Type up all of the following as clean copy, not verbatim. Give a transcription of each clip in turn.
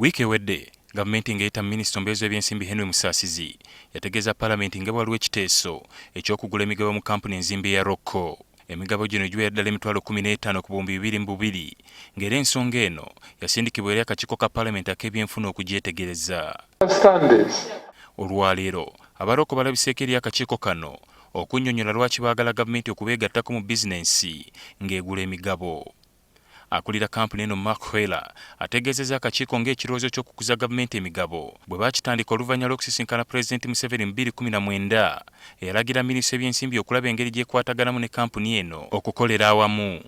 Wiiki ewedde gavumenti ng'eyita minisita ombeezi w'ebyensimbi Henry Musaasizi yategeeza palamenti nga waliwo ekiteeso eky'okugula emigabo mu kampuni enzimbi ya Roko. Emigabo gino giwera ddala emitwalo 15 ku buwumbi 22 ng'era ensonga eno yasindikibwa eri akakiiko ka palamenti ak'ebyenfuna okugyetegereza. Olwaleero abaroko balabiseeko eri akakiiko kano okunnyonnyola lwaki baagala gavumenti okubeegattako mu bizinensi ng'egula emigabo. Akulira kampuni eno Mark Hwela ategeezezza akakiiko ng'ekirowoozo ky'okukuza gavumenti emigabo bwe baakitandika oluvanyuma lw'okusisinkana Pulezidenti Museveni mu 2019 eyalagira minisita ebyensimbi okulaba engeri gy'ekwataganamu ne kampuni eno okukolera awamu.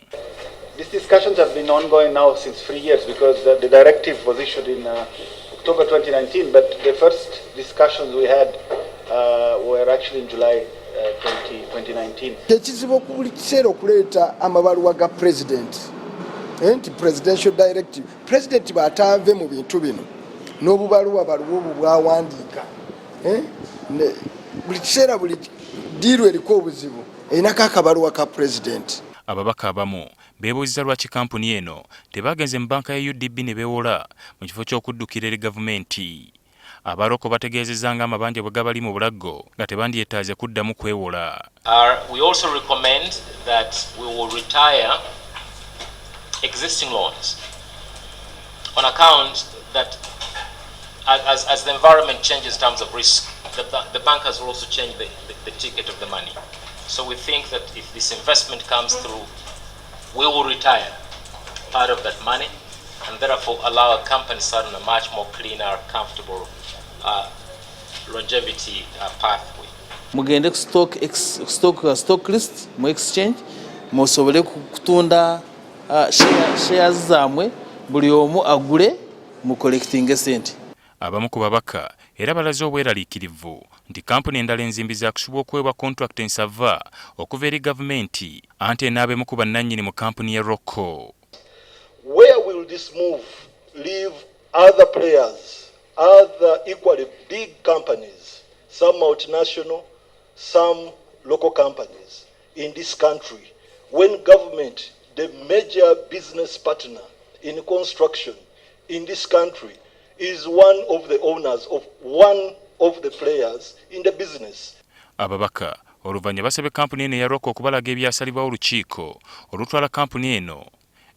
These discussions have been ongoing now since 3 years because the directive was issued in October 2019, but the first discussions we had were actually in July 2019. Ekizibu buli kiseera okuleeta amabaluwa ga President. Presidential directive. President batanve mu bintu bino. N'obubaluwa baliwo bwawandiika. Buli kiseera buli diiru eriko obuzibu. Einako akabaluwa ka President. Ababaka abamu beebuuziza lwaki kampuni eno tebagenze mu banka ya UDB ne beewola mu kifo ky'okuddukira eri gavumenti. Abaroko bategeezezza nga amabanja bwe gabali mu bulago nga tebandyetaaze kuddamu kwewola. We also recommend that we will retire existing loans on account that as the environment changes in terms of risk, the bankers will also change the ticket of the money. So we think that if this investment comes through, we will retire part of that money and therefore allow a company to start on a much more cleaner, comfortable longevity pathway. Mugende ku stock list mu exchange musobole kutunda shares zamwe buli omu agule mu collecting sente. Abamu ku babaka era balaze obweraliikirivu nti kampuni endala enzimbi zaakusobola okuweebwa contract ensava okuva eri gavumenti anti enaabemu ku bannannyini mu kampuni ya Roko. Where will this move leave other players, other equally big companies, some multinational, some local companies in this country, when government, the major business partner in construction in this country, is one of the owners of one of the players in the business? Ababaka oluvanyuma basabye kampuni eno ya Roko okubalaga ebyasalibwawo olukiiko olutwala kampuni eno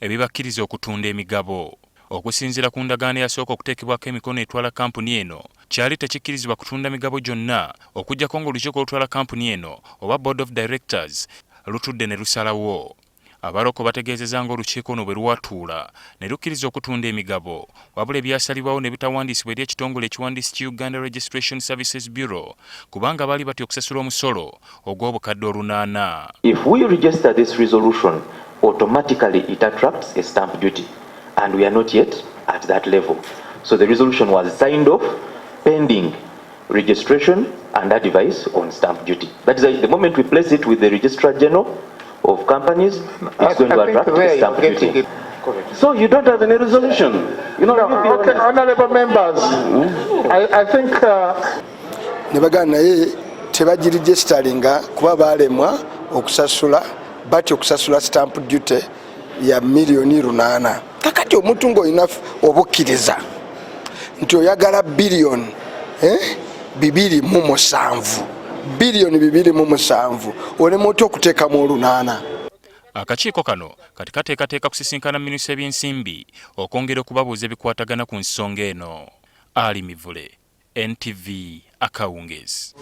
ebibakkiriza okutunda emigabo. Okusinziira ku ndagaano eyasooka okuteekebwako emikono etwala kampuni eno kyali tekikkirizibwa kutunda migabo gyonna okuggyako ng'olukiiko olutwala kampuni eno oba board of directors lutudde ne lusalawo. Abaroko bategeezezza ng'olukiiko ono bwe lwatuula ne lukkiriza okutunda emigabo wabula ebyasalibwawo ne bitawandiisibwa eri ekitongole ekiwandiisi ki Uganda Registration Services Bureau kubanga baali batya okusasula omusolo ogw'obukadde 800. If we register this resolution, automatically it attracts a stamp duty, and we are not yet at that level. So the resolution was signed off pending registration and advice on stamp duty. That is the moment we place it with the Registrar General of Companies, it's going to attract stamp duty. So you don't have any resolution. You know, okay, honorable members, I think nebagana tebagirigisitalinga kuba balemwa okusasula batyo okusasula stamp duty ya milioni 800. Kakati omuntu ng'olina obukkiriza nti oyagala biliyoni 2.7 biliyoni 2.7 olema otya okuteekamu 800. Akakiiko kano kati kateekateeka kusisinkana minisita ebyensimbi okwongera okubabuuza ebikwatagana ku nsonga eno. Ali Mivule, NTV, Akawungeezi.